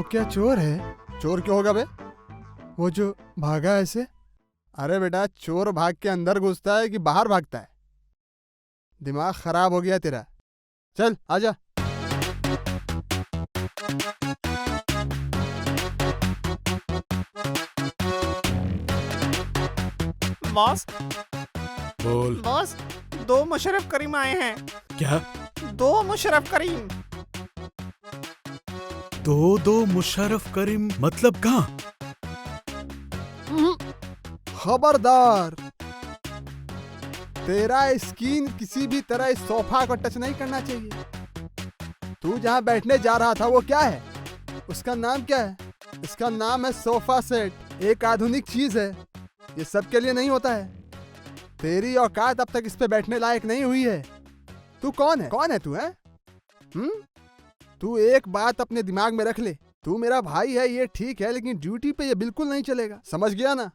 क्या चोर है? चोर क्यों होगा बे? वो जो भागा ऐसे? अरे बेटा, चोर भाग के अंदर घुसता है कि बाहर भागता है? दिमाग खराब हो गया तेरा। चल आजा। बॉस बोल। बॉस, 2 मुशर्रफ करीम आए हैं। क्या? 2 मुशर्रफ करीम। दो मुशर्रफ करीम मतलब कहाँ? खबरदार, तेरा स्किन किसी भी तरह इस सोफा को टच नहीं करना चाहिए। तू जहाँ बैठने जा रहा था वो क्या है? उसका नाम क्या है? इसका नाम है सोफा सेट। एक आधुनिक चीज है, ये सबके लिए नहीं होता है। तेरी औकात अब तक इस पे बैठने लायक नहीं हुई है। तू कौन है? कौन है तू है? तू एक बात अपने दिमाग में रख ले, तू मेरा भाई है ये ठीक है, लेकिन ड्यूटी पे ये बिल्कुल नहीं चलेगा। समझ गया ना?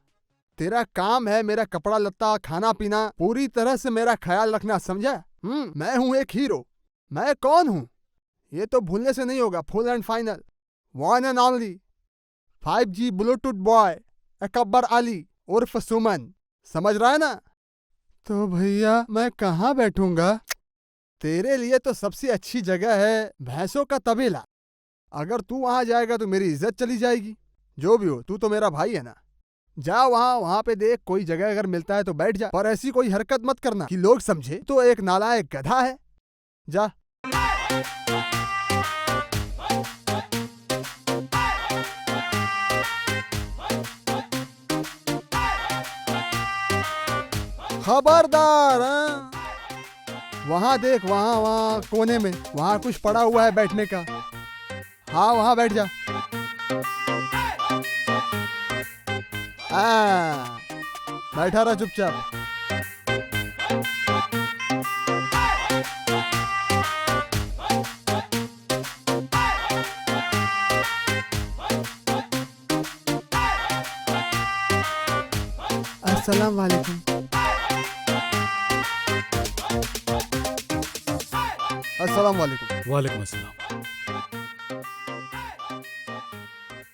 तेरा काम है मेरा कपड़ा लत्ता, खाना पीना, पूरी तरह से मेरा ख्याल रखना, समझा? मैं हूं एक हीरो। मैं कौन हूं ये तो भूलने से नहीं होगा। Full and final, one and only 5G Bluetooth boy Akbar Ali उर्फ सुमन। समझ रहा है ना? तो भैया मैं कहाँ बैठूंगा? तेरे लिए तो सबसे अच्छी जगह है भैंसों का तबेला। अगर तू वहां जाएगा तो मेरी इज्जत चली जाएगी। जो भी हो, तू तो मेरा भाई है ना। जा वहां पे देख, कोई जगह अगर मिलता है तो बैठ जा, पर ऐसी कोई हरकत मत करना कि लोग समझे तो एक नालायक गधा है। जा। खबरदार, हाँ? वहां देख, वहां कोने में वहां कुछ पड़ा हुआ है बैठने का। हाँ वहां बैठ जा। बैठा रहा चुपचाप। अस्सलाम वालेकुम। अस्सलाम वालेकुम। वालेकुम अस्सलाम।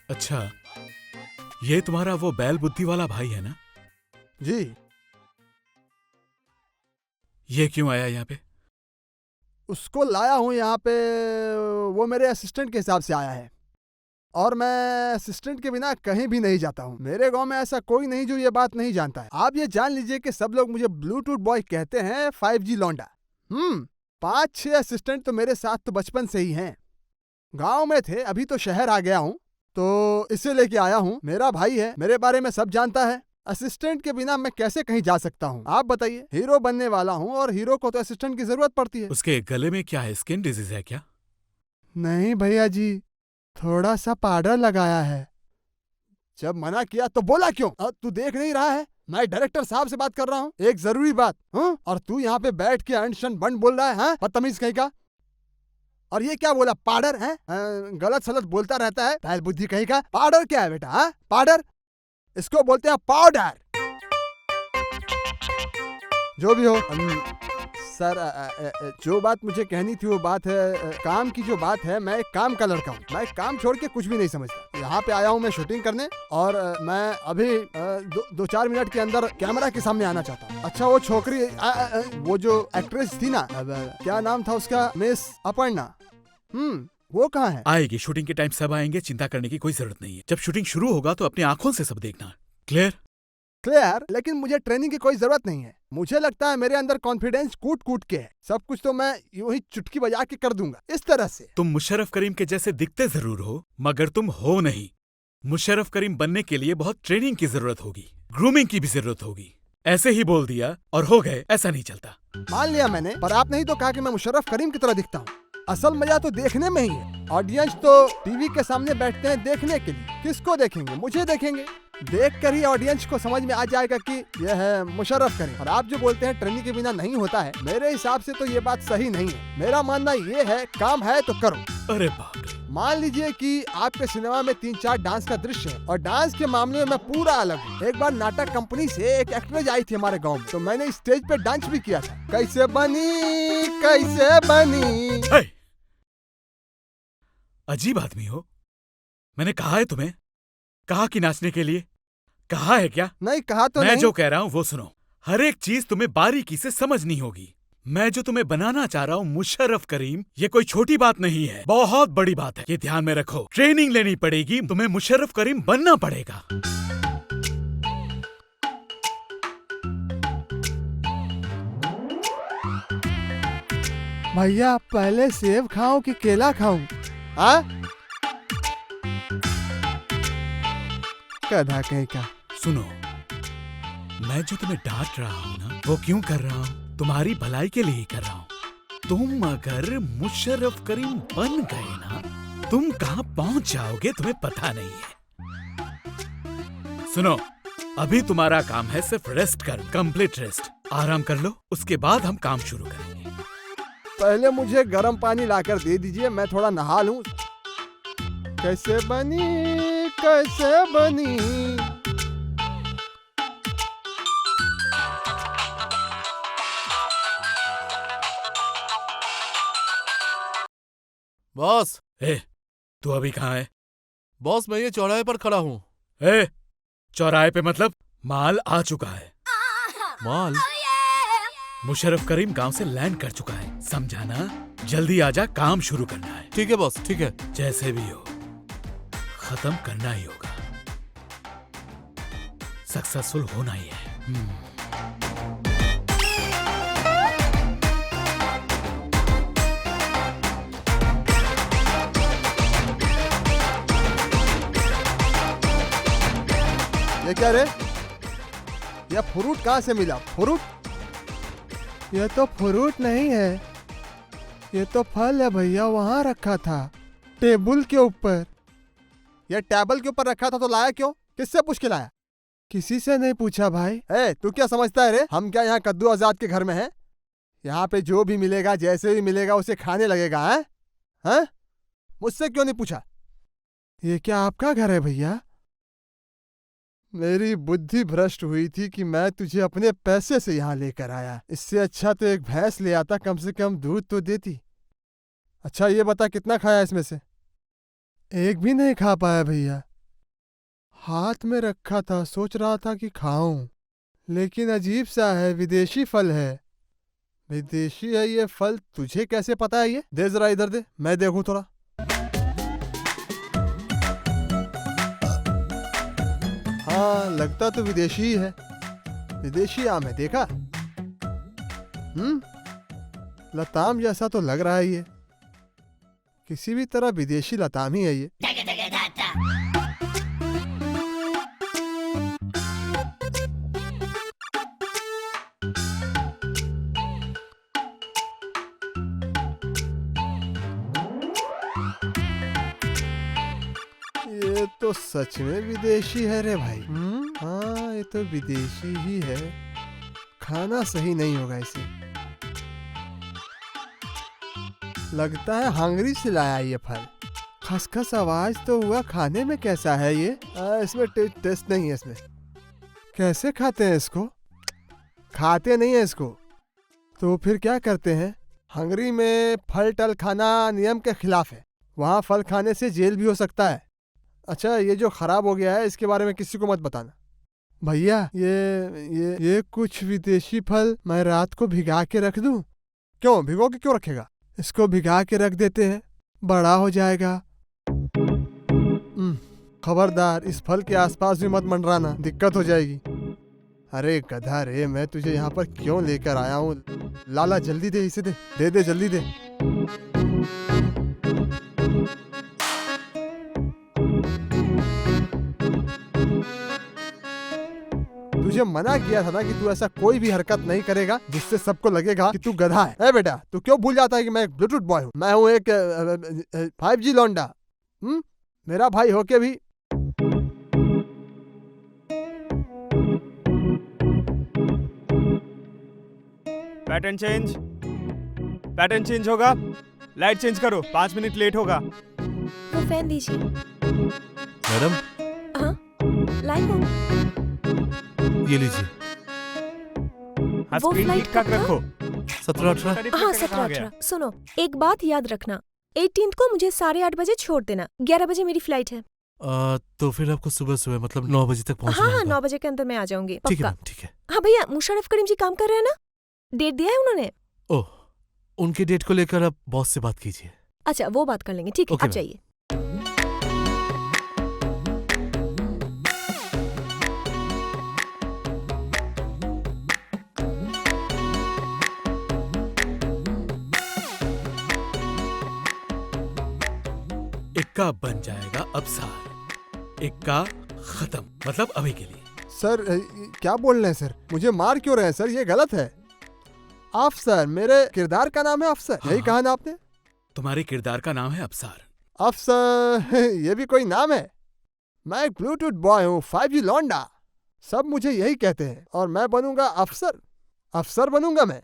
अच्छा, ये तुम्हारा वो बैल बुद्धि वाला भाई है ना? जी। ये क्यों आया यहाँ पे? उसको लाया हूँ यहाँ पे, वो मेरे असिस्टेंट के हिसाब से आया है, और मैं असिस्टेंट के बिना कहीं भी नहीं जाता हूँ। मेरे गांव में ऐसा कोई नहीं जो ये बात नहीं जानता है। आप ये जान लीजिए कि सब लोग मुझे ब्लूटूथ बॉय कहते हैं, 5G लौंडा। 5-6 असिस्टेंट तो मेरे साथ तो बचपन से ही हैं। गांव में थे, अभी तो शहर आ गया हूँ, तो इसे लेके आया हूँ। मेरा भाई है, मेरे बारे में सब जानता है। असिस्टेंट के बिना मैं कैसे कहीं जा सकता हूँ? आप बताइए। हीरो बनने वाला हूँ और हीरो को तो असिस्टेंट की जरूरत पड़ती है। उसके गले में क्या है? स्किन डिजीज है क्या? नहीं भैया जी, थोड़ा सा पाउडर लगाया है। जब मना किया तो बोला क्यों? तू देख नहीं रहा है मैं डायरेक्टर साहब से बात कर रहा हूँ, एक जरूरी बात। और तू यहाँ पे बैठ के अनशन बंड बोल रहा है? हाँ, बदतमीज कहीं का। और ये क्या बोला? पाउडर है? गलत सलत बोलता रहता है, बैल बुद्धि कहीं का। पाउडर क्या है बेटा? हाँ, पाउडर, इसको बोलते हैं पाउडर। जो भी हो सर, जो बात मुझे कहनी थी वो बात है, काम की जो बात है, मैं एक काम का लड़का हूँ। मैं काम छोड़ के कुछ भी नहीं समझता। यहाँ पे आया हूँ मैं शूटिंग करने, और मैं अभी 2-4 मिनट के अंदर कैमरा के सामने आना चाहता हूँ। अच्छा, वो छोकरी, वो जो एक्ट्रेस थी ना, क्या नाम था उसका? मिस अपर्णा। वो कहाँ है? आएगी, शूटिंग के टाइम सब आएंगे, चिंता करने की कोई जरूरत नहीं है। जब शूटिंग शुरू होगा तो अपनी आंखों से सब देखना। क्लियर? क्लियर, लेकिन मुझे ट्रेनिंग की कोई जरूरत नहीं है। मुझे लगता है मेरे अंदर कॉन्फिडेंस कूट कूट के है। सब कुछ तो मैं यूं ही चुटकी बजा के कर दूंगा, इस तरह से। तुम मुशर्रफ करीम के जैसे दिखते जरूर हो, मगर तुम हो नहीं। मुशर्रफ करीम बनने के लिए बहुत ट्रेनिंग की जरूरत होगी, ग्रूमिंग की भी जरूरत होगी। ऐसे ही बोल दिया और हो गए, ऐसा नहीं चलता। मान लिया मैंने, पर आपने ही तो कहा कि मैं मुशर्रफ करीम की तरह दिखता हूँ। असल मजा तो देखने में ही है। ऑडियंस तो टीवी के सामने बैठते हैं देखने के लिए। किसको देखेंगे? मुझे देखेंगे। देखकर ही ऑडियंस को समझ में आ जाएगा कि यह है मुशर्रफ करीम। और आप जो बोलते हैं ट्रेनिंग के बिना नहीं होता है, मेरे हिसाब से तो ये बात सही नहीं है। मेरा मानना ये है, काम है तो करो। अरे बाप रे। मान लीजिए कि आपके सिनेमा में 3-4 डांस का दृश्य है, और डांस के मामले में मैं पूरा अलग हूँ। एक बार नाटक कंपनी से एक एक्ट्रेस आई थी हमारे गाँव में, तो मैंने स्टेज पे डांस भी किया था। कैसे बनी अजीब आदमी हो। मैंने कहा है तुम्हें, कहा कि नाचने के लिए, कहा है क्या? नहीं कहा तो मैं नहीं। जो कह रहा हूँ वो सुनो। हर एक चीज तुम्हें बारीकी से समझनी होगी। मैं जो तुम्हें बनाना चाह रहा हूँ मुशर्रफ करीम, ये कोई छोटी बात नहीं है, बहुत बड़ी बात है। ये ध्यान में रखो। ट्रेनिंग लेनी पड़ेगी, तुम्हें मुशर्रफ करीम बनना पड़ेगा। भैया पहले सेब खाऊं कि केला खाऊं? हाँ, गधा कहीं का। सुनो, मैं जो तुम्हें डांट रहा हूँ ना, वो क्यों कर रहा हूँ? तुम्हारी भलाई के लिए ही कर रहा हूँ। तुम अगर मुशर्रफ करीम बन गए ना, तुम कहाँ पहुंच जाओगे तुम्हें पता नहीं है। सुनो, अभी तुम्हारा काम है सिर्फ रेस्ट कर, कंप्लीट रेस्ट। आराम कर लो, उसके बाद हम काम शुरू करेंगे। पहले मुझे गर्म पानी लाकर दे दीजिए, मैं थोड़ा नहा लूं। कैसे बनी, कैसे बनी? बॉस। ए, तू अभी कहाँ है? बॉस मैं ये चौराहे पर खड़ा हूँ। ए, चौराहे पे मतलब? माल आ चुका है। माल? मुशर्रफ करीम गांव से लैंड कर चुका है, समझा ना? जल्दी आजा, काम शुरू करना है। ठीक है बॉस, ठीक है। जैसे भी हो, खत्म करना ही होगा, सक्सेसफुल होना ही है। ये क्या रे? ये फ्रूट कहाँ से मिला? फ्रूट? ये तो फ्रूट नहीं है, ये तो फल है भैया। वहां रखा था टेबल के ऊपर। ये टेबल के ऊपर रखा था तो लाया क्यों? किससे पूछ के लाया? किसी से नहीं पूछा भाई। तू क्या समझता है रे? हम क्या यहाँ कद्दू आजाद के घर में हैं? यहाँ पे जो भी मिलेगा, जैसे भी मिलेगा उसे खाने लगेगा। हैं? मुझसे क्यों नहीं पूछा? ये क्या आपका घर है भैया? मेरी बुद्धि भ्रष्ट हुई थी कि मैं तुझे अपने पैसे से यहाँ लेकर आया। इससे अच्छा तो एक भैंस ले आता, कम से कम दूध तो देती। अच्छा ये बता, कितना खाया इसमें से? एक भी नहीं खा पाया भैया। हाथ में रखा था, सोच रहा था कि खाऊं, लेकिन अजीब सा है, विदेशी फल है। विदेशी है ये फल, तुझे कैसे पता है? ये दे जरा, इधर दे, मैं देखूं थोड़ा। हाँ, लगता तो विदेशी ही है। विदेशी आम है, देखा? लताम जैसा तो लग रहा है ये। किसी भी तरह विदेशी लताम ही है ये। ये तो सच में विदेशी है रे भाई। हाँ, ये तो विदेशी ही है। खाना सही नहीं होगा इसे। लगता है हंगरी से लाया ये फल। खसखस आवाज तो हुआ, खाने में कैसा है ये? इसमें टेस्ट नहीं है इसमें। कैसे खाते हैं इसको? खाते नहीं है इसको तो फिर क्या करते हैं? हंगरी में फल टल खाना नियम के खिलाफ है। वहाँ फल खाने से जेल भी हो सकता है। अच्छा, ये जो खराब हो गया है इसके बारे में किसी को मत बताना भैया। ये कुछ विदेशी फल मैं रात को भिगा के रख दूं? क्यों भिगो के क्यों रखेगा? इसको भिगा के रख देते हैं, बड़ा हो जाएगा। खबरदार, इस फल के आसपास भी मत मंडराना, दिक्कत हो जाएगी। अरे गधा रे, मैं तुझे यहाँ पर क्यों लेकर आया हूँ? लाला जल्दी दे, इसे दे दे जल्दी दे। तुझे मना किया था ना कि तू ऐसा कोई भी हरकत नहीं करेगा जिससे सबको लगेगा कि तू गधा है। ए बेटा, तू क्यों भूल जाता है कि मैं एक ब्लूटूथ बॉय हूँ? मैं हूँ एक 5G लौंडा। मेरा भाई होके भी। पैटर्न चेंज होगा। लाइट चेंज करो, 5 मिनट लेट होगा। वो फैन दीजिए। मैडम, हाँ, लाइट हो। ये लीजिए। हाँ, वो स्क्रीन फ्लाइट ठीक ठाक कब था? रखो। 17-18। हाँ, 17-18। सुनो, एक बात याद रखना, 18 को मुझे 8:30 बजे छोड़ देना। 11 बजे मेरी फ्लाइट है। तो फिर आपको सुबह सुबह मतलब 9 बजे तक पहुंचना हाँ हाँ होगा। 9 बजे के अंदर मैं आ जाऊंगी ठीक है पक्का। मैम, ठीक है। हाँ भैया, मुशर्रफ करीम जी काम कर रहे हैं ना? डेट दिया है उन्होंने? ओह, उनके डेट को लेकर आप बॉस से बात कीजिए। अच्छा, वो बात कर लेंगे। ठीक है, ओके आप मैम। जाइए। इक्का बन जाएगा अबसार, इक्का खत्म, मतलब अभी के लिए। सर क्या बोल रहे हैं सर? मुझे मार क्यों रहे हैं सर? ये गलत है। अफसर, मेरे किरदार का नाम है अफसर, यही हाँ। कहा ना आपने? तुम्हारे किरदार का नाम है अबसार। अफसर ये भी कोई नाम है? मैं एक ब्लूटूथ बॉय हूँ, 5G लौंडा। सब मुझे यही कहते हैं और मैं बनूंगा अफसर। अफसर बनूंगा मैं।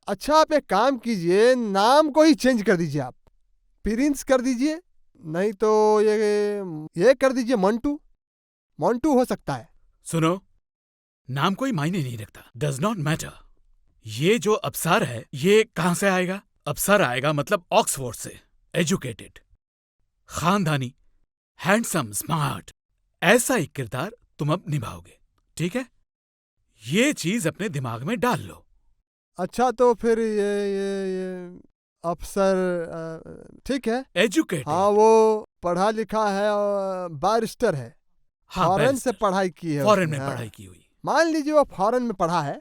अच्छा, आप एक काम कीजिए, नाम को ही चेंज कर दीजिए। आप प्रिंस कर दीजिए, नहीं तो ये कर दीजिए मंटू। मंटू हो सकता है। सुनो, नाम कोई मायने नहीं रखता, डज नॉट मैटर। ये जो अबसार है, ये कहां से आएगा? अबसार आएगा मतलब ऑक्सफोर्ड से, एजुकेटेड, खानदानी, हैंडसम, स्मार्ट। ऐसा एक किरदार तुम अब निभाओगे, ठीक है? ये चीज अपने दिमाग में डाल लो। अच्छा, तो फिर ये अफसर ठीक है। एजुकेटेड। हाँ, वो पढ़ा लिखा है और बारिस्टर है। हाँ, फॉरेन से बैरिस्टर। पढ़ाई की है फॉरेन उसने, में हाँ। पढ़ाई की हुई। मान लीजिए वो फॉरेन में पढ़ा है,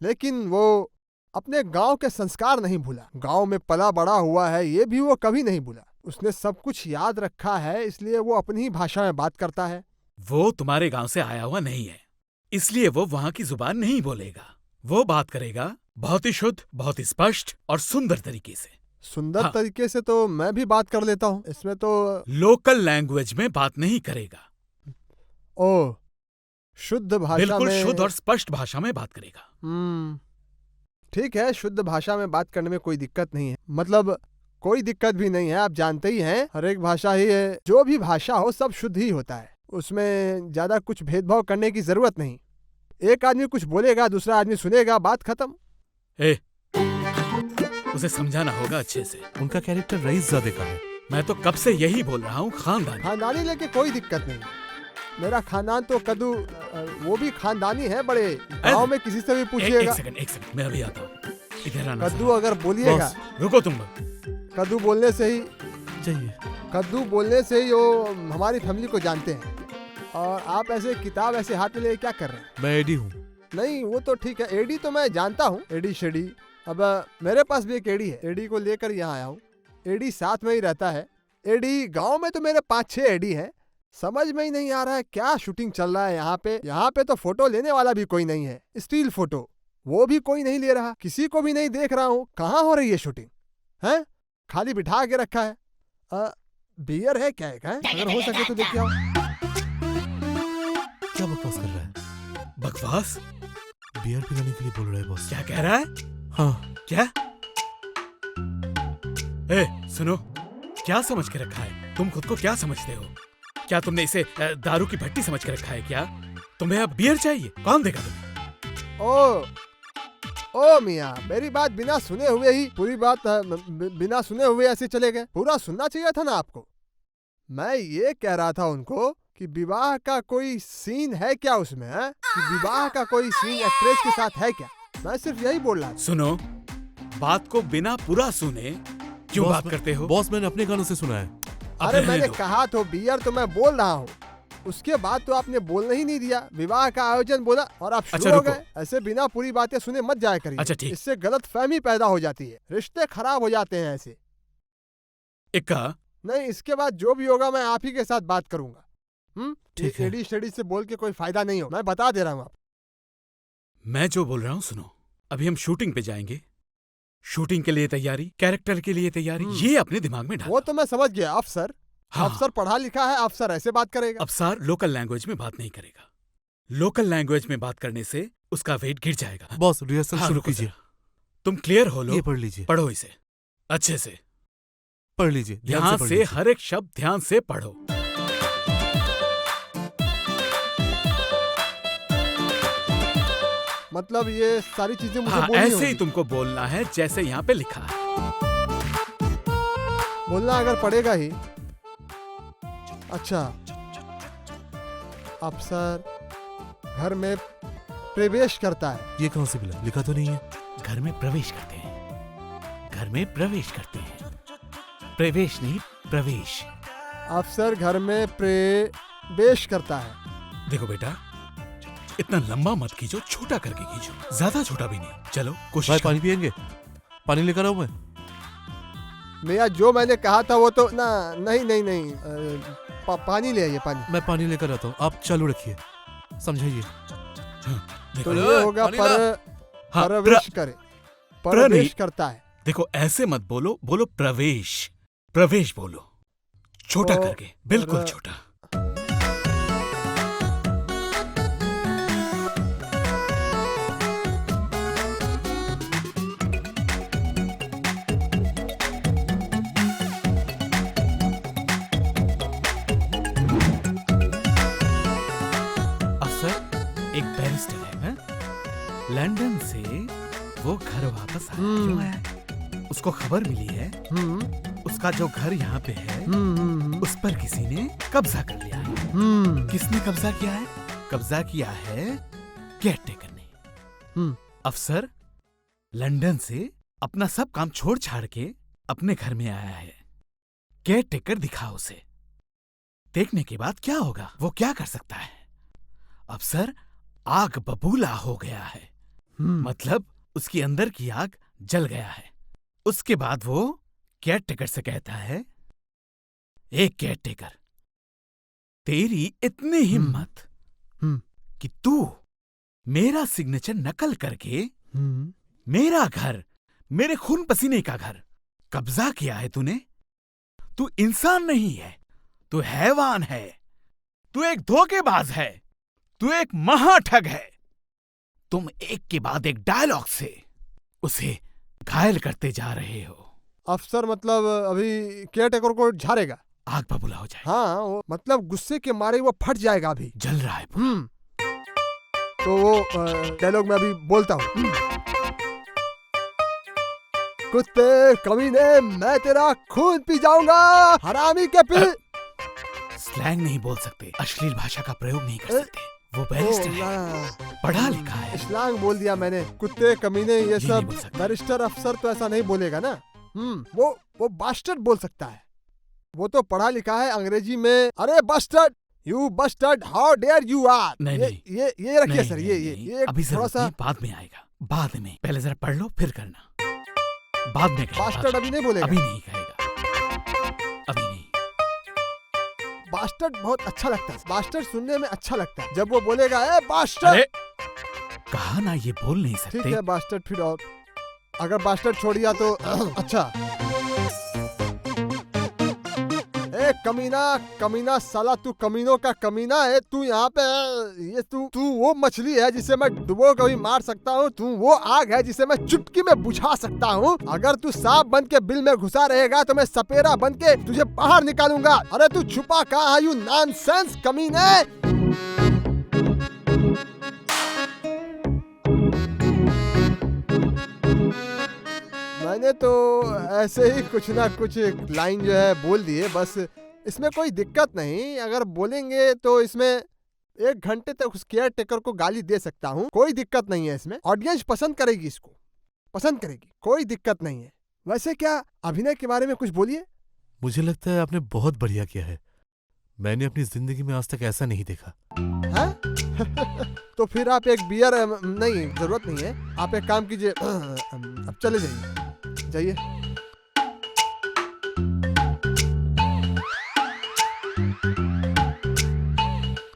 लेकिन वो अपने गांव के संस्कार नहीं भूला। गांव में पला बड़ा हुआ है, ये भी वो कभी नहीं भूला। उसने सब कुछ याद रखा है, इसलिए वो अपनी ही भाषा में बात करता है। वो तुम्हारे गांव से आया हुआ नहीं है, इसलिए वो वहां की जुबान नहीं बोलेगा। वो बात करेगा बहुत ही शुद्ध, बहुत ही स्पष्ट और सुंदर तरीके से। सुंदर हाँ। तरीके से तो मैं भी बात कर लेता हूँ, इसमें तो। लोकल लैंग्वेज में बात नहीं करेगा, ओ, शुद्ध भाषा बिल्कुल में। शुद्ध और स्पष्ट भाषा में बात करेगा। ठीक है, शुद्ध भाषा में बात करने में कोई दिक्कत नहीं है। मतलब कोई दिक्कत भी नहीं है, आप जानते ही हैं, हर एक भाषा ही है, जो भी भाषा हो सब शुद्ध ही होता है। उसमें ज्यादा कुछ भेदभाव करने की जरूरत नहीं। एक आदमी कुछ बोलेगा, दूसरा आदमी सुनेगा, बात खत्म। ए, उसे समझाना होगा अच्छे से। उनका कैरेक्टर रईसजादे का है। मैं तो कब से यही बोल रहा हूँ, खानदानी। खानदानी लेके कोई दिक्कत नहीं। मेरा खानदान तो कद्दू, वो भी खानदानी है बड़े। गाँव में किसी से भी एक पूछिएगा। सेकंड, मैं अभी आता हूँ। इधर आना। कद्दू अगर बोलिएगा, रुको तुम। कद्दू बोलने से ही चाहिए। कद्दू बोलने से ही वो हमारी फैमिली को जानते हैं। और आप ऐसे किताब ऐसे हाथ में ले क्या कर रहे हैं? मैं एडी हूँ। नहीं, वो तो ठीक है, एडी तो मैं जानता हूँ, एडी शेडी। अब मेरे पास भी एक एडी है, एडी को लेकर यहाँ आया हूँ। एडी साथ में ही रहता है। एडी गांव में तो मेरे 5-6 एडी हैं। समझ में ही नहीं आ रहा है क्या शूटिंग चल रहा है यहाँ पे। यहाँ पे तो फोटो लेने वाला भी कोई नहीं है, स्टील फोटो वो भी कोई नहीं ले रहा, किसी को भी नहीं देख रहा हूँ। कहाँ हो रही है शूटिंग? है खाली बिठा के रखा है। बियर है क्या एक है? अगर हो सके तो लेके आओ। क्या बकवास कर रहा है? बकवास? बियर पिलाने के लिए बोल रहा है बॉस। क्या कह रहा है? हाँ। क्या? ए, सुनो, क्या समझ के रखा है? तुम खुद को क्या समझते हो? क्या तुमने इसे दारू की भट्टी समझ के रखा है क्या? तुम्हें अब बियर चाहिए? कौन देगा तुम्हें? ओ मियाँ, मेरी बात बिना सुने हुए ही पूरी बात बिना सुने हुए ऐसे चले गए। पूरा सुनना चाहिए था ना आपको। मैं ये कह रहा था उनको कि विवाह का कोई सीन है क्या उसमें, है? कि विवाह का कोई सीन एक्ट्रेस के साथ है क्या? मैं सिर्फ यही बोल रहा था। सुनो, बात को बिना पूरा सुने क्यों बॉस, बात करते हो? बॉस, मैंने अपने कानों से सुना है। अरे रहने मैंने दो। कहा तो बियर तो मैं बोल रहा हूँ, उसके बाद तो आपने बोलने ही नहीं दिया। विवाह का आयोजन बोला और आप शुरू अच्छा, हो रुको। गए। ऐसे बिना पूरी बातें सुने मत जाया करिए। अच्छा, ठीक। इससे गलत फहमी पैदा हो जाती है, रिश्ते खराब हो जाते हैं ऐसे। इक्का, नहीं, इसके बाद जो भी होगा मैं आप ही के साथ बात करूंगा। ठीक है। एडी शेडी से बोल के कोई फायदा नहीं हो, मैं बता दे रहा हूँ आप। मैं जो बोल रहा हूँ सुनो। अभी हम शूटिंग पे जाएंगे। शूटिंग के लिए तैयारी, कैरेक्टर के लिए तैयारी, ये अपने दिमाग में वो डालो। तो मैं समझ गया। अफसर, हाँ। अफसर पढ़ा लिखा है, अफसर ऐसे बात करेगा। अफसार लोकल लैंग्वेज में बात नहीं करेगा। लोकल लैंग्वेज में बात करने से उसका वेट गिर जाएगा। बॉस, रिहर्सल हाँ, शुरू रुको कीजिए। जरा। तुम क्लियर हो लो। ये पढ़ लीजिए। पढ़ो इसे अच्छे से। पढ़ लीजिए। ध्यान यहाँ पढ़ से लीजिए। हर एक शब्द ध्यान से पढ़ो। मतलब ये सारी चीजें मुझे हाँ, बोलनी ऐसे ही होंगी। तुमको बोलना है जैसे यहाँ पे लिखा है। बोलना अगर पड़ेगा ही। अच्छा, अफसर घर में प्रवेश करता है। ये कहाँ से मिला? लिखा तो नहीं है। घर में प्रवेश करते हैं, घर में प्रवेश करते हैं। प्रवेश नहीं, प्रवेश। अफसर घर में प्रवेश करता है। देखो बेटा, इतना लंबा मत खींचो, छोटा करके खींचो, ज्यादा छोटा भी नहीं। चलो भाई कोशिश पानी पियेंगे? पानी लेकर आऊं मैं? भैया जो मैंने कहा था वो तो ना, नहीं नहीं नहीं, पानी ले आइए, पानी। मैं पानी लेकर आता हूँ, आप चालू रखिए, समझाइए। देखो, तो ये होगा पानी ला। हाँ, प्रवेश करे, नहीं। प्रवेश करता है। देखो ऐसे मत बोलो, बोलो प्रवेश, प्रवेश बोलो, छोटा तो करके, बिल्कुल र- छोटा। अफसर एक बैरिस्टर है, लंदन से वो घर वापस क्यों आया है? उसको खबर मिली है उसका जो घर यहाँ पे है उस पर किसी ने कब्जा कर लिया है। किसने कब्जा किया है? कब्जा किया है केयरटेकर ने। अफसर लंदन से अपना सब काम छोड़ छाड़ के अपने घर में आया है। केयरटेकर दिखा उसे, देखने के बाद क्या होगा, वो क्या कर सकता है? अफसर आग बबूला हो गया है, मतलब उसकी अंदर की आग जल गया है। उसके बाद वो केयरटेकर से कहता है, एक केयरटेकर, तेरी इतनी हिम्मत कि तू मेरा सिग्नेचर नकल करके मेरा घर, मेरे खून पसीने का घर कब्जा किया है तूने? तू इंसान नहीं है, तू हैवान है, तू एक धोखेबाज है, तू एक महाठग है। तुम एक के बाद एक डायलॉग से उसे घायल करते जा रहे हो। अफसर मतलब अभी केयरटेकर को झाड़ेगा, आग बबूला हो जाए। हाँ, वो मतलब गुस्से के मारे वो फट जाएगा अभी। जल रहा है पूरा। तो वो डायलॉग में अभी बोलता हूँ। कुत्ते कमीने, मैं तेरा खून पी जाऊंगा, हरामी के पी। स्लैंग नहीं बोल सकते, अश्लील भाषा का प्रयोग नहीं कर सकते। वो बैरिस्टर है, पढ़ा लिखा है। इस्लाम बोल दिया मैंने, कुत्ते कमीने ये नहीं सब। बोल सकते। बैरिस्टर अफसर तो ऐसा नहीं बोलेगा ना। वो बास्टर्ड बोल सकता है, वो तो पढ़ा लिखा है अंग्रेजी में। अरे bastard, you bastard, how dare you are. नहीं, नहीं। ये रखिए नहीं, सर, नहीं, ये नहीं, ये अभी थोड़ा जरूरत सा। नहीं, बाद में आएगा, बाद में। पहले जरा पढ़ लो फिर करना, बाद में कहेगा, बास्टर्ड अभी नहीं बोलेगा। अभी नहीं कहेगा, अभी नहीं। बास्टर्ड बहुत अच्छा लगता है, बास्टर्ड सुनने में अच्छा लगता है जब वो बोलेगा ए बास्टर्ड। अरे कहा ना ये बोल नहीं ठीक सकते। है बास्टर्ड, फिर और अगर बास्टर्ड छोड़ दिया तो अच्छा। ए कमीना, कमीना साला, तू कमीनों का कमीना है। तू यहाँ पे, ये तू वो मछली है जिसे मैं डुबो कभी मार सकता हूँ। तू वो आग है जिसे मैं चुटकी में बुझा सकता हूँ। अगर तू सांप बन के बिल में घुसा रहेगा तो मैं सपेरा बन के तुझे बाहर निकालूंगा। अरे तू छुपा कहाँ है, यू नॉनसेंस कमीने। मैंने तो ऐसे ही कुछ ना कुछ लाइन जो है बोल दिए बस, इसमें कोई दिक्कत नहीं। अगर बोलेंगे तो इसमें 1 घंटे तक उस केयर टेकर को गाली दे सकता हूँ, कोई दिक्कत नहीं है। इसमें ऑडियंस पसंद करेगी, इसको पसंद करेगी, कोई दिक्कत नहीं है। वैसे क्या अभिनय के बारे में कुछ बोलिए। मुझे लगता है आपने बहुत बढ़िया किया है, मैंने अपनी जिंदगी में आज तक ऐसा नहीं देखा। हैं? तो फिर आप एक बियर, नहीं जरूरत नहीं है, आप एक काम कीजिए, अब चले जाइए, जाइए।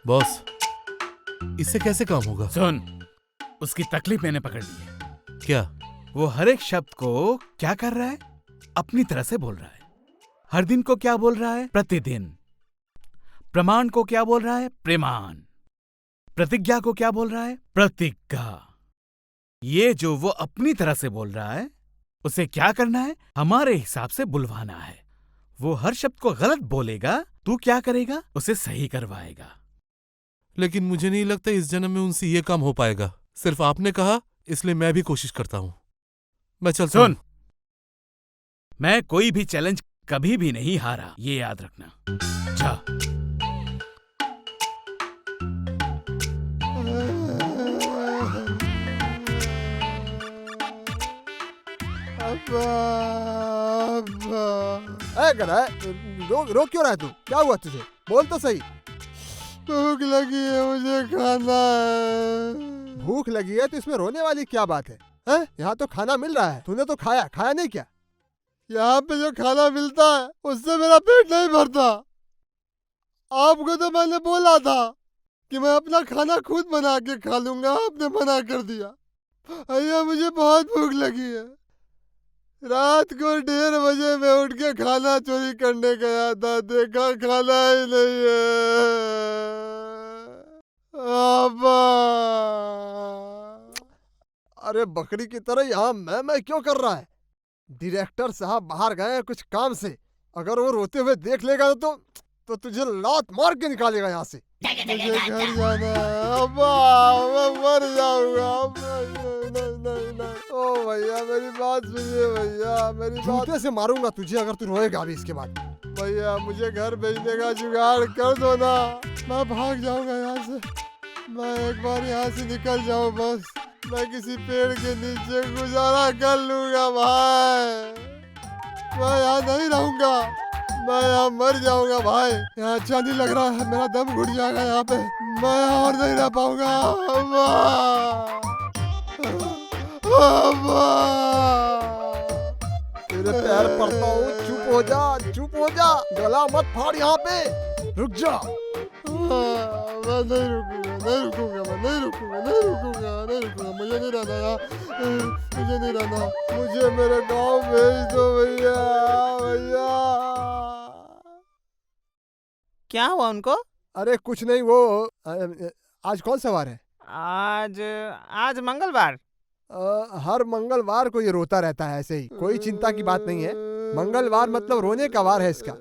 बॉस, इससे कैसे काम होगा? सुन, उसकी तकलीफ मैंने पकड़ ली है। क्या? वो हर एक शब्द को क्या कर रहा है, अपनी तरह से बोल रहा है। हर दिन को क्या बोल रहा है, प्रतिदिन। प्रमाण को क्या बोल रहा है, प्रेमान। प्रतिज्ञा को क्या बोल रहा है, प्रतिज्ञा। ये जो वो अपनी तरह से बोल रहा है, उसे क्या करना है, हमारे हिसाब से बुलवाना है। वो हर शब्द को गलत बोलेगा, तू क्या करेगा, उसे सही करवाएगा। लेकिन मुझे नहीं लगता इस जन्म में उनसे ये काम हो पाएगा। सिर्फ आपने कहा इसलिए मैं भी कोशिश करता हूँ। मैं चलता हूँ। सुन, मैं कोई भी चैलेंज कभी भी नहीं हारा, ये याद रखना। जा। गधा रो क्यों रहा है तू? क्या हुआ तुझे? बोल तो सही। भूख लगी है, मुझे खाना है। भूख लगी है तो इसमें रोने वाली क्या बात है? हैं? यहाँ तो खाना मिल रहा है, तूने तो खाया नहीं क्या? यहाँ पे जो खाना मिलता है उससे मेरा पेट नहीं भरता। आपको तो मैंने बोला था कि मैं अपना खाना खुद बना के खा लूंगा, आपने मना कर दिया। भैया मुझे बहुत भूख लगी है। रात को 1:30 बजे मैं उठ के खाना चोरी करने गया था, देखा खाना ही नहीं है। अब्बा। अरे बकरी की तरह यहाँ मैं क्यों कर रहा है? डायरेक्टर साहब बाहर गए हैं कुछ काम से, अगर वो रोते हुए देख लेगा तो तुझे लात मार के निकालेगा यहाँ से। मुझे घर जाना है अब्बा, मैं मर जाऊंगा। ओ भैया मेरी बात सुनिए भैया, मेरी जूते से मारूंगा तुझे अगर तू रोएगा अभी इसके बाद। भैया मुझे घर भेजने का जुगाड़ कर दो ना, मैं भाग जाऊंगा यहाँ से। मैं एक बार यहाँ से निकल जाऊँ बस, मैं किसी पेड़ के नीचे गुजारा कर लूंगा भाई। मैं यहाँ नहीं रहूंगा, मैं यहाँ मर जाऊंगा भाई। यहाँ अच्छा नहीं लग रहा है, मेरा दम घुट जाएगा यहाँ पे, मैं यहाँ और नहीं रह पाऊंगा। तेरे पैर पड़ता हूँ, चुप हो जा, गला मत फाड़ यहाँ पे, रुक जा। मैं नहीं रुकूंगा, मुझे नहीं रहना यहाँ, मुझे नहीं रहना, मुझे मेरे गांव भेज दो भैया। क्या हुआ उनको? अरे कुछ नहीं, वो आज कौन सा वार है? आज मंगलवार। हर मंगलवार को ये रोता रहता है ऐसे ही, कोई चिंता की बात नहीं है। मंगलवार मतलब रोने का वार है इसका।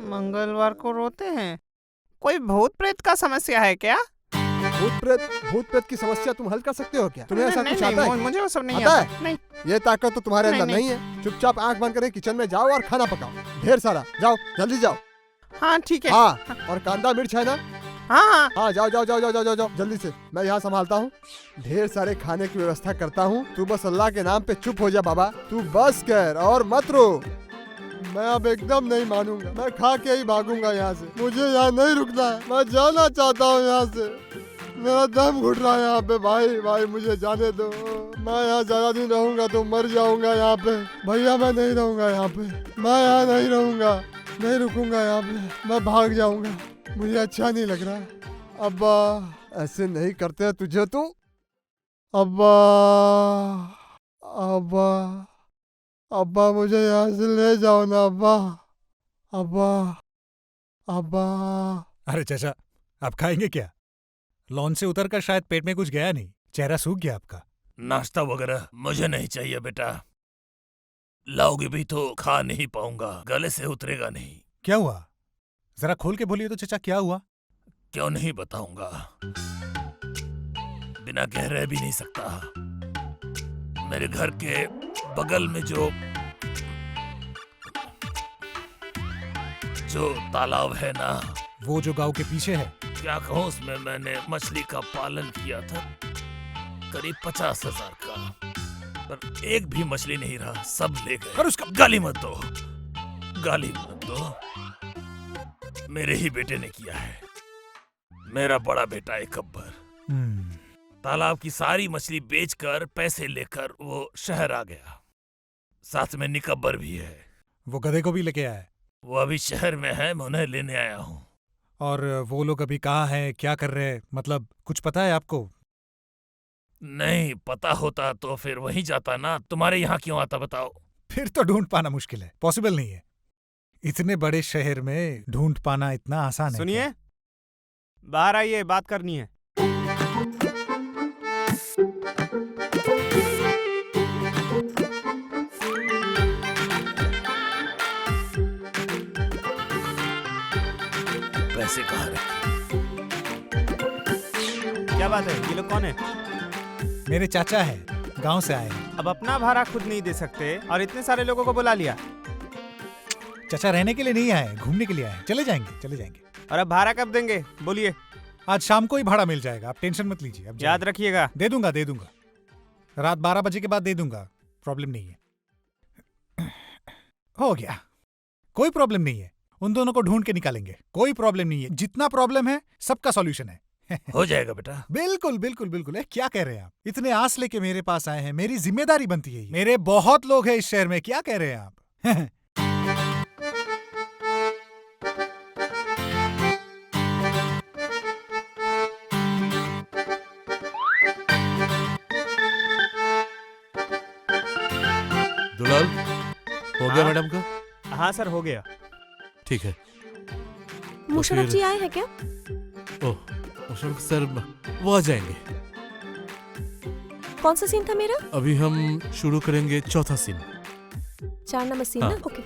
मंगलवार को रोते हैं? कोई भूत प्रेत का समस्या है क्या? भूत प्रेत की समस्या तुम हल कर सकते हो क्या? तुम्हें ऐसा कुछ आता है? मुझे वो सब नहीं आता आता। नहीं। ये ताकत तो तुम्हारे अंदर नहीं है। चुपचाप आंख बंद करके किचन में जाओ और खाना पकाओ, ढेर सारा। जाओ जल्दी जाओ। हाँ ठीक है। हाँ, और कांदा मिर्च है ना? हाँ जाओ जल्दी से, मैं यहाँ संभालता हूँ। ढेर सारे खाने की व्यवस्था करता हूँ, तू बस अल्लाह के नाम पे चुप हो जा बाबा। तू बस कर और मत रो। मैं अब एकदम नहीं मानूंगा, मैं खा के ही भागूंगा यहाँ से। मुझे यहाँ नहीं रुकना है, मैं जाना चाहता हूँ यहाँ से। मेरा दम घुट रहा है यहाँ पे भाई, मुझे जाने दो। मैं यहाँ ज्यादा दिन रहूंगा तो मर जाऊंगा यहाँ पे। भैया मैं नहीं रहूंगा यहाँ पे, मैं यहाँ नहीं रहूंगा, नहीं रुकूंगा यहाँ पे, मैं भाग जाऊंगा। मुझे अच्छा नहीं लग रहा है। अब्बा ऐसे नहीं करते तुझे तो। अब्बा मुझे यहाँ से ले जाओ ना अब्बा। अरे चाचा, आप खाएंगे क्या? लॉन से उतरकर शायद पेट में कुछ गया नहीं, चेहरा सूख गया आपका। नाश्ता वगैरह मुझे नहीं चाहिए बेटा, लाओगे भी तो खा नहीं पाऊंगा, गले से उतरेगा नहीं। क्या हुआ? जरा खोल के बोलिए तो चाचा, क्या हुआ? क्यों नहीं बताऊंगा, बिना कह रह भी नहीं सकता। मेरे घर के बगल में जो तालाब है ना, वो जो गांव के पीछे है? क्या कहूँ, उसमें मैंने मछली का पालन किया था, करीब 50,000 का, पर एक भी मछली नहीं रहा, सब ले गए। और उसका गाली मत दो, मेरे ही बेटे ने किया है। मेरा बड़ा बेटा है गब्बर, तालाब की सारी मछली बेचकर पैसे लेकर वो शहर आ गया, साथ में निकब्बर भी है। वो गधे को भी लेके आया? वो अभी शहर में है, मैं उन्हें लेने आया हूँ। और वो लोग अभी कहाँ हैं, क्या कर रहे हैं, मतलब कुछ पता है आपको? नहीं पता होता तो फिर वहीं जाता ना, तुम्हारे यहाँ क्यों आता बताओ? फिर तो ढूंढ पाना मुश्किल है, पॉसिबल नहीं है। इतने बड़े शहर में ढूंढ पाना इतना आसान है? सुनिए, बाहर आइए, बात करनी है। पैसे कहाँ रखे? क्या बात है, ये लोग कौन है? मेरे चाचा है, गांव से आए हैं। अब अपना भाड़ा खुद नहीं दे सकते और इतने सारे लोगों को बुला लिया। चाचा रहने के लिए नहीं आए, घूमने के लिए आए। चले जाएंगे। और अब भाड़ा कब देंगे बोलिए? आज शाम को ही भाड़ा मिल जाएगा, आप टेंशन मत लीजिए। अब याद रखिएगा। दे दूंगा, रात 12 बजे के बाद दे दूंगा, प्रॉब्लम नहीं है। हो गया, कोई प्रॉब्लम नहीं है। उन दोनों को ढूंढ के निकालेंगे, कोई प्रॉब्लम नहीं है। जितना प्रॉब्लम है सबका सॉल्यूशन है। हो जाएगा बेटा। बिल्कुल बिल्कुल बिल्कुल। क्या कह रहे हैं आप? इतने आस लेके मेरे पास आए हैं, मेरी जिम्मेदारी बनती है ये। मेरे बहुत लोग हैं इस शहर में, क्या कह रहे हैं आप? दुलाल, हो गया हाँ? मैडम का? हाँ सर, हो गया। ठीक है। मुशर्रफ फिर- जी आए हैं क्या? ओह, मुशर्रफ सर वो आ जाएंगे। कौन सा सीन था मेरा? अभी हम शुरू करेंगे चौथा सीन। 4 नंबर सीन हाँ। ना? ओके।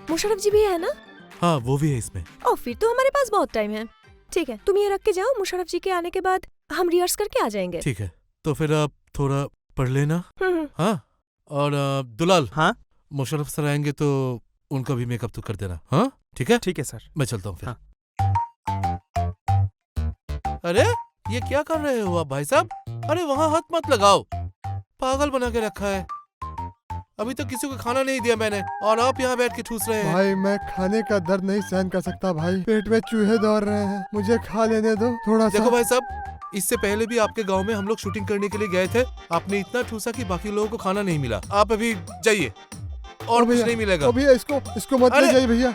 मुशर्रफ जी भी है ना? हाँ, वो भी है इसमें। ओ, फिर तो हमारे पास बहुत टाइम है। ठीक है, तुम ये रख के जाओ। मुशर्रफ जी के आने के बाद हम रिहर्स करके आ जाएंगे। ठीक है, तो फिर आप थोड़ा पढ़ लेना। हम्म। हाँ, और दुलाल, हाँ मुशर्रफ सर आएंगे तो उनका भी मेकअप तो कर देना। हाँ ठीक है, ठीक है सर। मैं चलता हूँ फिर। हाँ। अरे ये क्या कर रहे हो आप भाई साहब? अरे वहाँ हाथ मत लगाओ, पागल बना के रखा है। अभी तक किसी को खाना नहीं दिया मैंने और आप यहाँ बैठ के ठूस रहे हैं। भाई मैं खाने का दर्द नहीं सहन कर सकता भाई, पेट में चूहे दौड़ रहे हैं, मुझे खा लेने दो थोड़ा सा। देखो भाई साहब, इससे पहले भी आपके गांव में हम लोग शूटिंग करने के लिए गए थे। आपने इतना ठूसा कि बाकी लोगों को खाना नहीं मिला। आप अभी जाइए और ओ कुछ भैया, नहीं मिलेगा। ओ भैया इसको मत ले अरे! जाइए भैया।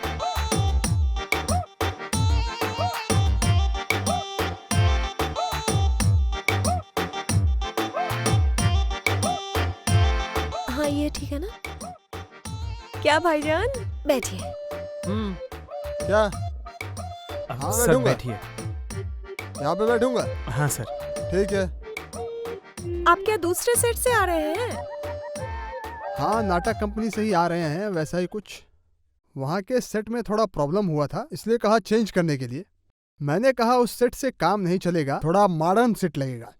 हाँ, ये ठीक है ना? क्या भाईजान, बैठिए। क्या हाँ, सर बैठूंगा। बैठिए। यहाँ पे बैठूंगा? हाँ सर। ठीक है। आप क्या दूसरे सेट से आ रहे हैं? हाँ, नाटक कंपनी से ही आ रहे हैं, वैसा ही कुछ। वहाँ के सेट में थोड़ा प्रॉब्लम हुआ था, इसलिए कहा चेंज करने के लिए। मैंने कहा उस सेट से काम नहीं चलेगा, थोड़ा मॉडर्न सेट लगेगा।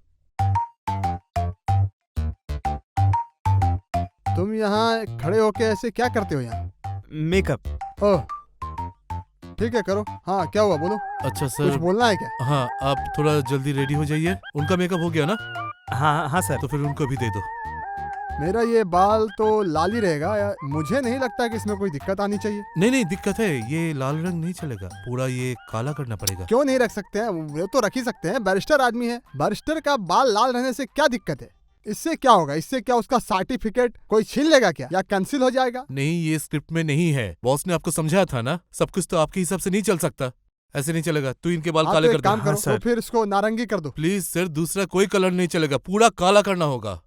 तुम यहाँ खड़े होके ऐसे क्या करते हो यहाँ? मेकअप। ओह, ठीक है करो। हाँ, क्या हुआ बोलो, अच्छा कुछ सर, बोलना है क्या? हाँ आप थोड़ा जल्दी रेडी हो जाइए। उनका मेकअप हो गया ना? हाँ हाँ सर। तो फिर उनको भी दे दो। मेरा ये बाल तो लाल ही रहेगा, मुझे नहीं लगता कि इसमें कोई दिक्कत आनी चाहिए। नहीं नहीं, दिक्कत है, ये लाल रंग नहीं चलेगा, पूरा ये काला करना पड़ेगा। क्यों नहीं रख सकते हैं? वो तो रख ही सकते हैं, बैरिस्टर आदमी है। बैरिस्टर का बाल लाल रहने से क्या दिक्कत है? इससे क्या होगा? इससे क्या उसका सर्टिफिकेट कोई छीन लेगा क्या, या कैंसिल हो जाएगा? नहीं, ये स्क्रिप्ट में नहीं है। बॉस ने आपको समझाया था ना, सब कुछ तो आपके हिसाब से नहीं चल सकता। ऐसे नहीं चलेगा। तू इनके बाल आप काले तो कर एक दे। काम करो, सर। तो फिर इसको नारंगी कर दो। प्लीज सर, दूसरा कोई कलर नहीं चलेगा, पूरा काला करना होगा।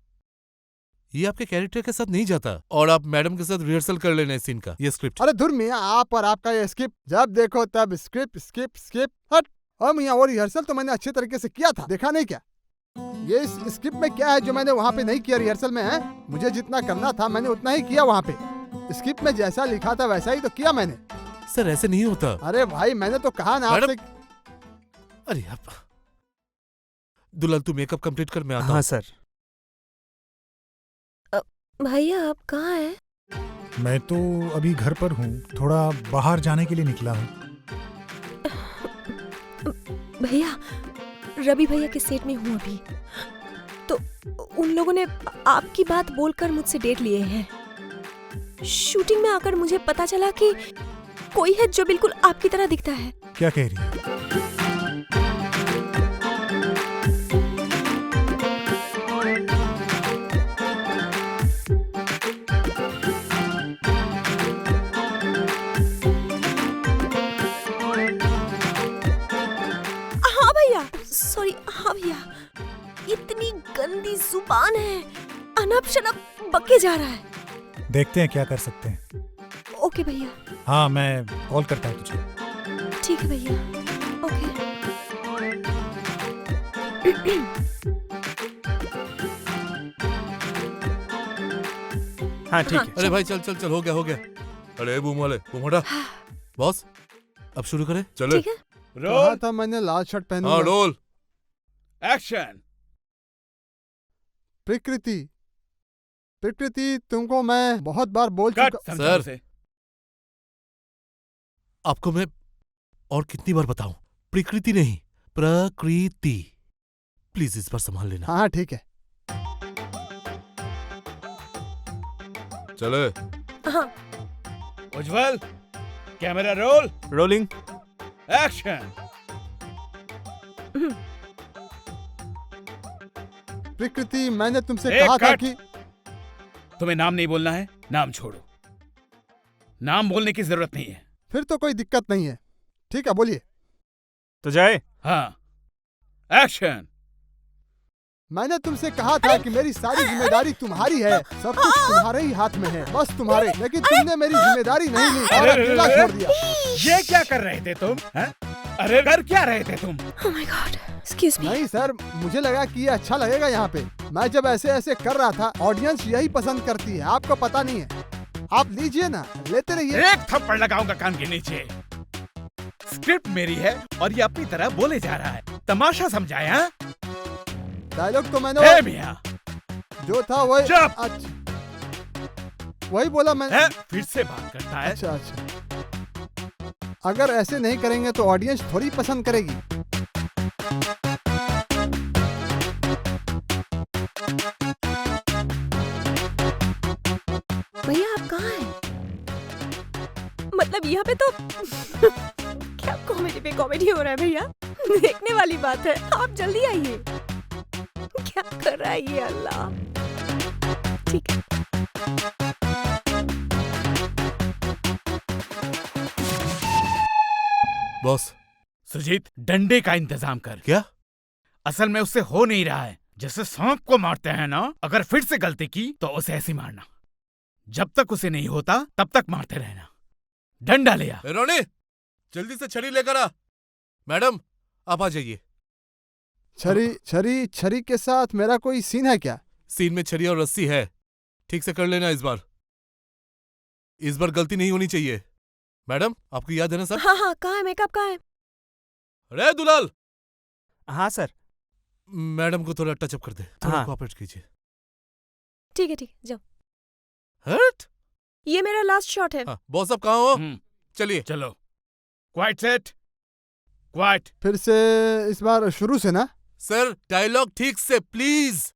ये आपके कैरेक्टर के साथ नहीं जाता। और आप मैडम के साथ रिहर्सल कर लेना इस सीन का, ये स्क्रिप्ट। अरे धुर मियाँ, आप और आपका ये स्किप, जब देखो तब स्क्रिप्ट स्किप स्किप हट। और मियाँ, वो रिहर्सल तो मैंने अच्छे तरीके से किया था, देखा नहीं क्या? ये इस स्क्रिप्ट में क्या है जो मैंने वहाँ पे नहीं किया रिहर्सल में? है, मुझे जितना करना था मैंने उतना ही किया वहाँ पे। स्क्रिप्ट में जैसा लिखा था वैसा ही तो किया मैंने। सर ऐसे नहीं होता। अरे भाई, मैंने तो कहा ना मैडम, आपसे। अरे आप दुलाल, तू मेकअप कंप्लीट कर, मैं आता हाँ हूँ। सर। भैया आप कहाँ हैं? मैं तो अभी घर पर हूँ, थोड़ा बाहर जाने के लिए निकला हूँ। भैया, रवि भैया के सेट में हूँ अभी। तो उन लोगों ने आपकी बात बोलकर मुझसे डेट लिए हैं। शूटिंग में आकर मुझे पता चला कि कोई है जो बिल्कुल आपकी तरह दिखता है। क्या कह रही है? हाँ भैया, सॉरी। हाँ भैया, इतनी गंदी जुबान है, अनप शनप बके जा रहा है। देखते हैं क्या कर सकते हैं। ओके भैया। हाँ, मैं कॉल करता हूँ तुझे। ठीक है भैया। ओके। हाँ ठीक है। अरे भाई चल चल चल, हो गया हो गया। अरे बूम वाले, बूम हटा। बॉस, अब शुरू करें? चले। ठीक है। कहा था मैंने लाल शर्ट हाँ, पहनूंगा। रोल। एक्शन। प्रकृति, प्रकृति, तुमको मैं बहुत बार बोल चुका। सर, आपको मैं और कितनी बार बताऊं? प्रकृति नहीं, प्रकृति। प्लीज इस बार संभाल लेना। हाँ ठीक है। चले। हाँ उज्जवल, कैमरा रोल, रोलिंग। एक्शन। प्रकृति, मैंने तुमसे एक कहा था कट। कि तुम्हें नाम नहीं बोलना है, नाम छोड़ो। नाम बोलने की जरूरत नहीं है। फिर तो कोई दिक्कत नहीं है। ठीक है, बोलिए। तो जाए। हाँ, एक्शन। मैंने तुमसे कहा था कि मेरी सारी जिम्मेदारी तुम्हारी है, सब कुछ तुम्हारे ही हाथ में है, बस तुम्हारे। लेकिन तुमने मेरी जिम्मेदारी नहीं ली और अकेला छोड़ दिया। ये क्या कर रहे थे तुम? हैं? अरे कर क्या रहे थे तुम? Oh my God, excuse me. नहीं सर, मुझे लगा कि ये अच्छा लगेगा यहाँ पे। मैं जब ऐसे ऐसे कर रहा था, ऑडियंस यही पसंद करती है, आपको पता नहीं है। आप लीजिए ना, लेते रहिए। एक थप्पड़ लगाऊंगा कान के नीचे। स्क्रिप्ट मेरी है और ये अपनी तरह बोले जा रहा है। तमाशा समझाया? डायलॉग तो मैंने ए मियां, जो था वही। चुप। अच्छा, वही बोला मैं। है? फिर से बात करता है। अच्छा अच्छा, अगर ऐसे नहीं करेंगे तो ऑडियंस थोड़ी पसंद करेगी। भैया आप कहाँ हैं? मतलब यहाँ पे तो क्या कॉमेडी पे कॉमेडी हो रहा है भैया। देखने वाली बात है, आप जल्दी आइए। क्या कर रहा है ये अल्लाह। ठीक है। बॉस। सुजीत, डंडे का इंतजाम कर। क्या? असल में उससे हो नहीं रहा है। जैसे सांप को मारते हैं ना, अगर फिर से गलती की तो उसे ऐसे मारना। जब तक उसे नहीं होता तब तक मारते रहना। डंडा ले आ। रोनी, जल्दी से छड़ी लेकर आ। मैडम, आप आ जाइए। छरी छरी छरी के साथ मेरा कोई सीन है क्या? सीन में छड़ी और रस्सी है, ठीक से कर लेना इस बार। इस बार गलती नहीं होनी चाहिए। मैडम, आपको याद है ना सब? हाँ हाँ, कहाँ है मेकअप, कहाँ है? अरे दुलाल, हाँ सर। मैडम को थोड़ा टचअप कर दे, थोड़ा हाँ। कोऑपरेट कीजिए। ठीक है, जाओ। हट। ये मेरा लास्ट शॉट है। हाँ, बॉस साहब कहाँ हो? हम्म, चलिए। चलो। Quite set, quite. फिर से इस बार शुरू से ना? सर, डायलॉग ठीक से प्लीज।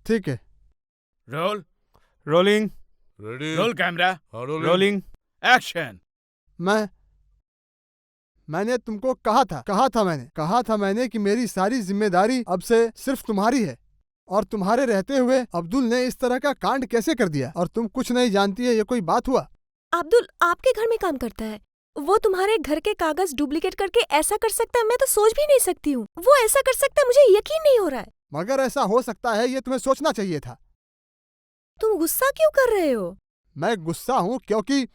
ठीक है। Roll, rolling. Ready. Roll camera, rolling. Action. मैंने तुमको कहा था मैंने कि मेरी सारी जिम्मेदारी अब से सिर्फ तुम्हारी है। और तुम्हारे रहते हुए अब्दुल ने इस तरह का कांड कैसे कर दिया, और तुम कुछ नहीं जानती है, ये कोई बात हुआ? अब्दुल आपके घर में काम करता है, वो तुम्हारे घर के कागज डुप्लीकेट करके ऐसा कर सकता है? मैं तो सोच भी नहीं सकती हूँ वो ऐसा कर सकता है, मुझे यकीन नहीं हो रहा है। मगर ऐसा हो सकता है, ये तुम्हें सोचना चाहिए था। तुम गुस्सा क्यों कर रहे हो? मैं गुस्सा हूँ क्योंकि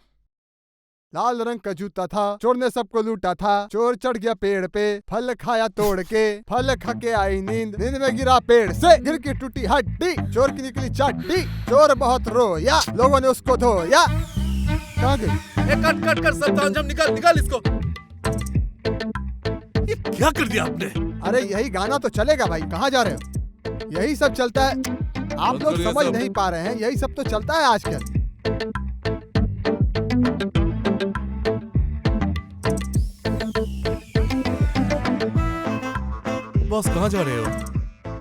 लाल रंग का जूता था, चोर ने सबको लूटा था, चोर चढ़ गया पेड़ पे, फल खाया तोड़ के, फल खा के आई नींद, नींद में गिरा पेड़ से, गिर के टूटी हड्डी, चोर की निकली चड्डी, चोर बहुत रोया, लोगों ने उसको धोया। कहाँ गई? कट कट कर सब तांजम, निकाल निकाल इसको। ये क्या कर दिया आपने? अरे यही गाना तो चलेगा भाई, कहाँ जा रहे हो? यही सब चलता है, आप लोग करिए समझ सब। नहीं पा रहे हैं, यही सब तो चलता है आजकल। बॉस कहाँ जा रहे हो?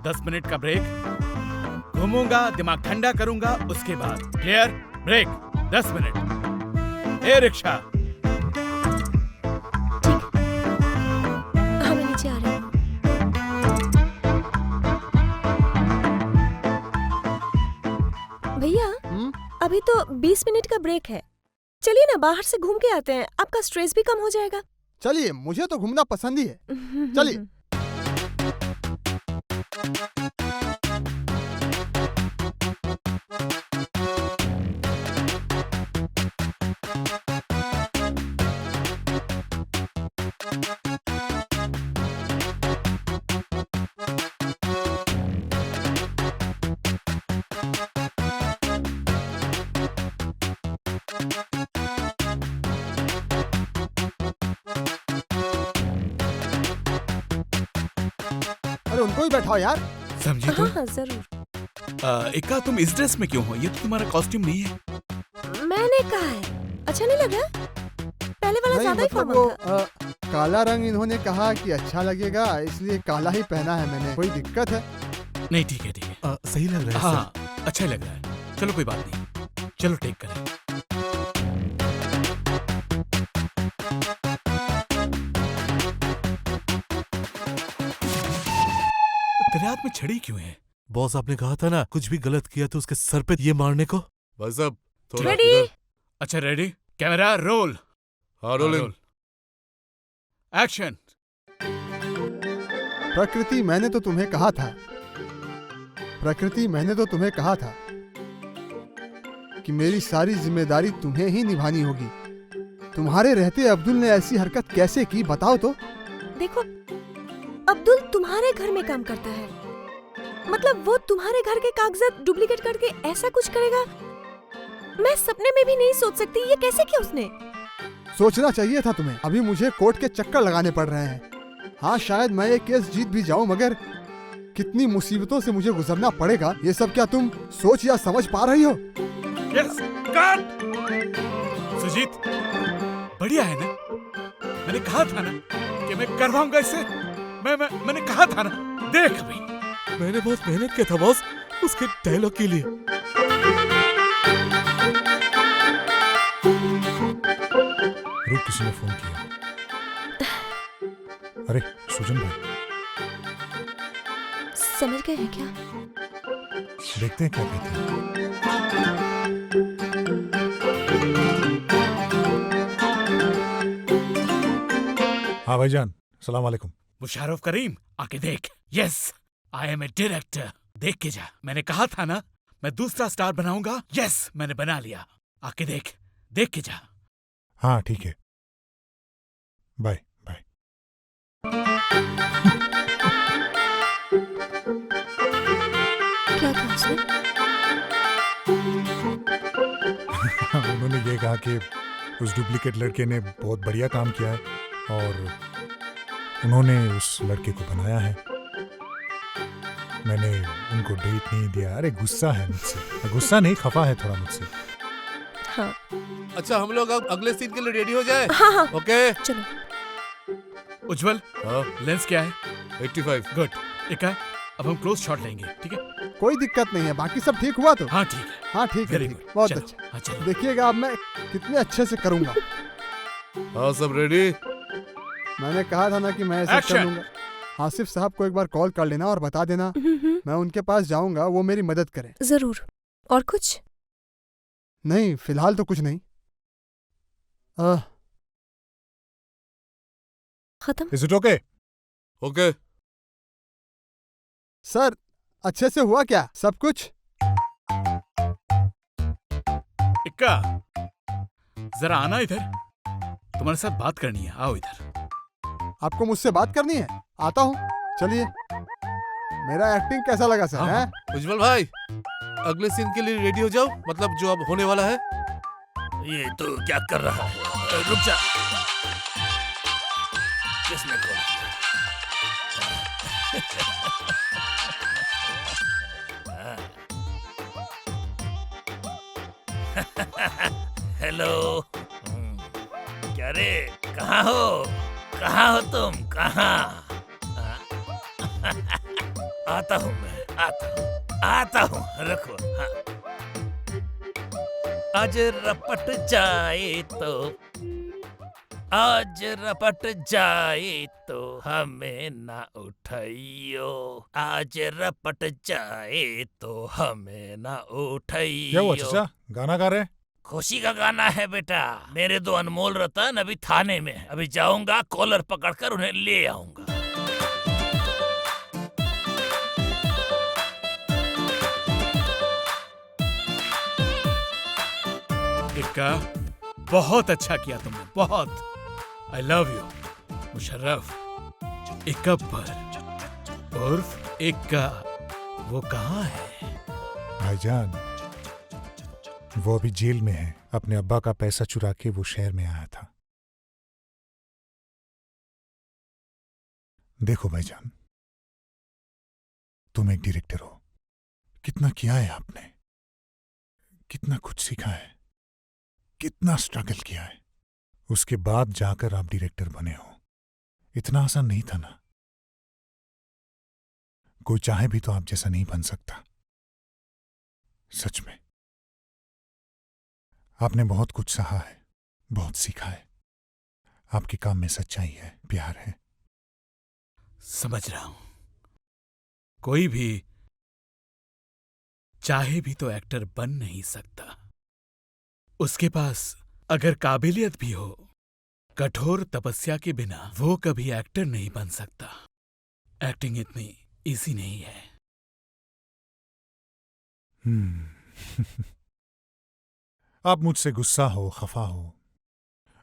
10 मिनट का ब्रेक। घूमूंगा, दिमाग ठंडा करूंगा, उसके बाद क्लियर। Break 10 minute. ए रिक्शा। हाँ मैं नीचे आ रही हूँ। भैया अभी तो 20 मिनट का ब्रेक है, चलिए ना बाहर से घूम के आते हैं, आपका स्ट्रेस भी कम हो जाएगा। चलिए, मुझे तो घूमना पसंद ही है, चलिए। अरे उनको ही बैठाओ यार। समझी हाँ तुम? हाँ जरूर। इक्का, तुम इस ड्रेस में क्यों हो? ये तो तुम्हारा कॉस्ट्यूम नहीं है। मैंने कहा है, अच्छा नहीं लगा? पहले वाला नहीं ज्यादा ही मतलब फॉर्मल वो था। काला रंग इन्होंने कहा कि अच्छा लगेगा, इसलिए काला ही पहना है मैंने। कोई दिक्कत है? नहीं, ठीक है ठीक है। सही लग रहा है सर। हाँ, अच्छा लग रहा है। चलो कोई बात नहीं, चलो टेक करें। हाथ में छड़ी क्यों है? बॉस आपने कहा था ना, कुछ भी गलत किया तो उसके सर पे ये मारने को। भाई साहब थोड़ा Ready? इधर। अच्छा रेडी, कैमरा रोल। हाँ रोलिंग। एक्शन। प्रकृति मैंने तो तुम्हें कहा था, प्रकृति मैंने तो तुम्हें कहा था कि मेरी सारी जिम्मेदारी तुम्हें ही निभानी होगी। तुम्हारे रहते अब्दुल ने ऐसी हरकत कैसे की, बताओ तो। देखो, अब्दुल तुम्हारे घर में काम करता है, मतलब वो तुम्हारे घर के कागजात डुप्लीकेट करके ऐसा कुछ करेगा, मैं सपने में भी नहीं सोच सकती। ये कैसे किया उसने? सोचना चाहिए था तुम्हें। अभी मुझे कोर्ट के चक्कर लगाने पड़ रहे हैं। हाँ, शायद मैं ये केस जीत भी जाऊं, मगर कितनी मुसीबतों से मुझे गुजरना पड़ेगा, ये सब क्या तुम सोच या समझ पा रही हो? Yes, cut. सुजीत, बढ़िया है ना? मैंने कहा था ना कि मैं करवाऊंगा इससे। मैंने कहा था ना, देख अभी। मैंने बहुत मेहनत किया था बॉस उसके डायलॉग के लिए। रुक, किसी ने फोन किया। अरे सुजन भाई, समझ गए हैं क्या? देखते हैं क्या कहते हैं। हाँ भाईजान, सलाम वालेकुम। मुशर्रफ करीम, आके देख। Yes, I am a director. देख के जा। मैंने कहा था ना, मैं दूसरा स्टार बनाऊंगा। यस, मैंने बना लिया। आके देख, देख के जा। हाँ ठीक है, बाय बाय। क्या कहा उसने? उन्होंने ये कहा कि उस डुप्लीकेट लड़के ने बहुत बढ़िया काम किया है और उन्होंने उस लड़के को बनाया है। मैंने उनको डेट नहीं दिया। अरे गुस्सा है मुझसे, गुस्सा नहीं, खफा है थोड़ा मुझसे। हाँ अच्छा हम लोग अब अगले सीन के लिए रेडी हो जाए। हाँ हाँ, ओके। चलो। उज्जवल, हाँ लेंस क्या है? 85। गुड। इक्का, अब हम क्लोज शॉट लेंगे, ठीक है? कोई दिक्कत नहीं है, बाकी सब ठीक हुआ तो? हाँ ठीक है। हाँ ठीक है, वेरी ठीक गुड। है, बहुत चलो, अच्छा। हाँ चलो। देखिएगा अब मैं कितने अच्छे से करूंगा। हाँ सब रेडी। मैंने कहा था ना कि मैं ऐसे कर Action! लूंगा। आसिफ साहब को एक बार कॉल कर लेना और बता देना मैं उनके पास जाऊंगा, वो मेरी मदद करें। जरूर। और कुछ? नहीं, फिलहाल तो कुछ नहीं। खत्म? Is it okay? Okay. Sir, अच्छे से हुआ क्या सब कुछ? इक्का, जरा आना इधर, तुम्हारे साथ बात करनी है। आओ इधर। आपको मुझसे बात करनी है? आता हूँ, चलिए। मेरा एक्टिंग कैसा लगा सर? हाँ, हैं? उज्जवल भाई अगले सीन के लिए रेडी हो जाओ, मतलब जो अब होने वाला है। ये तो क्या कर रहा है? रुक जा। किसने कॉल किया? हेलो। क्या रे, कहाँ हो? कहाँ हो तुम? कहाँ? आता हूँ मैं, आता हूँ। रखो। हाँ। आज रपट जाए तो, आज रपट जाए तो हमें ना उठाइयो। आज रपट जाए तो हमें ना क्या हुआ उठाइयो। चाचा, गाना गा रहे? खुशी का गाना है बेटा। मेरे दो अनमोल रतन अभी थाने में है। अभी जाऊंगा, कॉलर पकड़कर उन्हें ले आऊंगा। इक्का, बहुत अच्छा किया तुमने, बहुत। I love you Musharraf. इकब्बर उर्फ इक्का, वो कहाँ है? भाईजान, वो अभी जेल में है। अपने अब्बा का पैसा चुरा के वो शहर में आया था। देखो भाईजान, तुम एक डायरेक्टर हो, कितना किया है आपने, कितना कुछ सीखा है, कितना स्ट्रगल किया है, उसके बाद जाकर आप डायरेक्टर बने हो। इतना आसान नहीं था ना। कोई चाहे भी तो आप जैसा नहीं बन सकता। सच में आपने बहुत कुछ सहा है, बहुत सीखा है। आपके काम में सच्चाई है, प्यार है। समझ रहा हूं, कोई भी चाहे भी तो एक्टर बन नहीं सकता। उसके पास अगर काबिलियत भी हो, कठोर तपस्या के बिना वो कभी एक्टर नहीं बन सकता। एक्टिंग इतनी इजी नहीं है। आप मुझसे गुस्सा हो, खफा हो,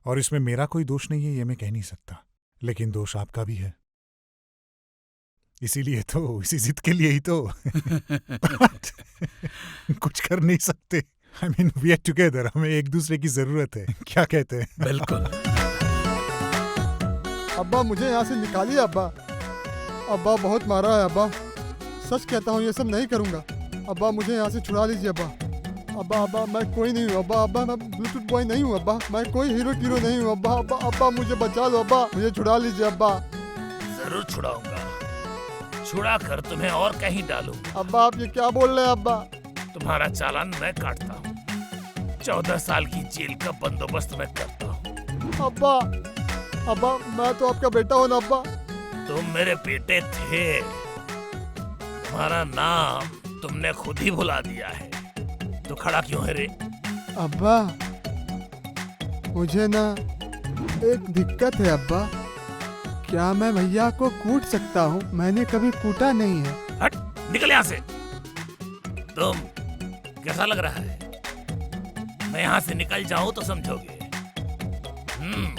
और इसमें मेरा कोई दोष नहीं है, ये मैं कह नहीं सकता, लेकिन दोष आपका भी है। इसीलिए तो, इसी जिद के लिए ही तो कुछ कर नहीं सकते। I mean, we are together, हमें एक दूसरे की जरूरत है, क्या कहते हैं? बिल्कुल। अब्बा मुझे यहाँ से निकालिए अब्बा। अब्बा बहुत मारा है अब्बा, सच कहता हूँ ये सब नहीं करूँगा। अब्बा मुझे यहाँ से छुड़ा लीजिए अब्बा। अब्बा अब्बा मैं कोई नहीं हूँ अब्बा। अब्बा मैं ब्लूटूथ बॉय नहीं हूँ अब्बा। मैं कोई हीरो नहीं हूँ अब्बा। अब्बा अब्बा मुझे बचा लो अब्बा, मुझे छुड़ा लीजिए अब्बा। जरूर छुड़ाऊंगा, छुड़ा कर तुम्हें और कहीं डालूंगा। अब्बा आप ये क्या बोल रहे हैं अब्बा? तुम्हारा चालान मैं काटता हूँ, 14 साल की जेल का बंदोबस्त मैं करता हूँ। अब्बा अब्बा मैं तो आपका बेटा हूँ ना अब्बा। तुम मेरे बेटे थे, तुम्हारा नाम तुमने खुद ही भुला दिया है, तो खड़ा क्यों है रे? अब्बा मुझे ना एक दिक्कत है अब्बा। क्या मैं भैया को कूट सकता हूँ? मैंने कभी कूटा नहीं है। हट, निकल यहाँ से। तुम कैसा लग रहा है? मैं यहाँ से निकल जाऊँ तो समझोगे।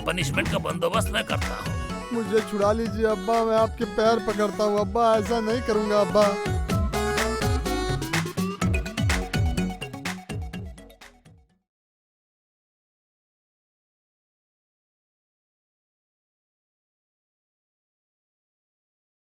पनिशमेंट का बंदोबस्त मैं करता हूँ। मुझे छुड़ा लीजिए अब्बा, मैं आपके पैर पकड़ता हूँ अब्बा, ऐसा नहीं करूँगा अब्बा।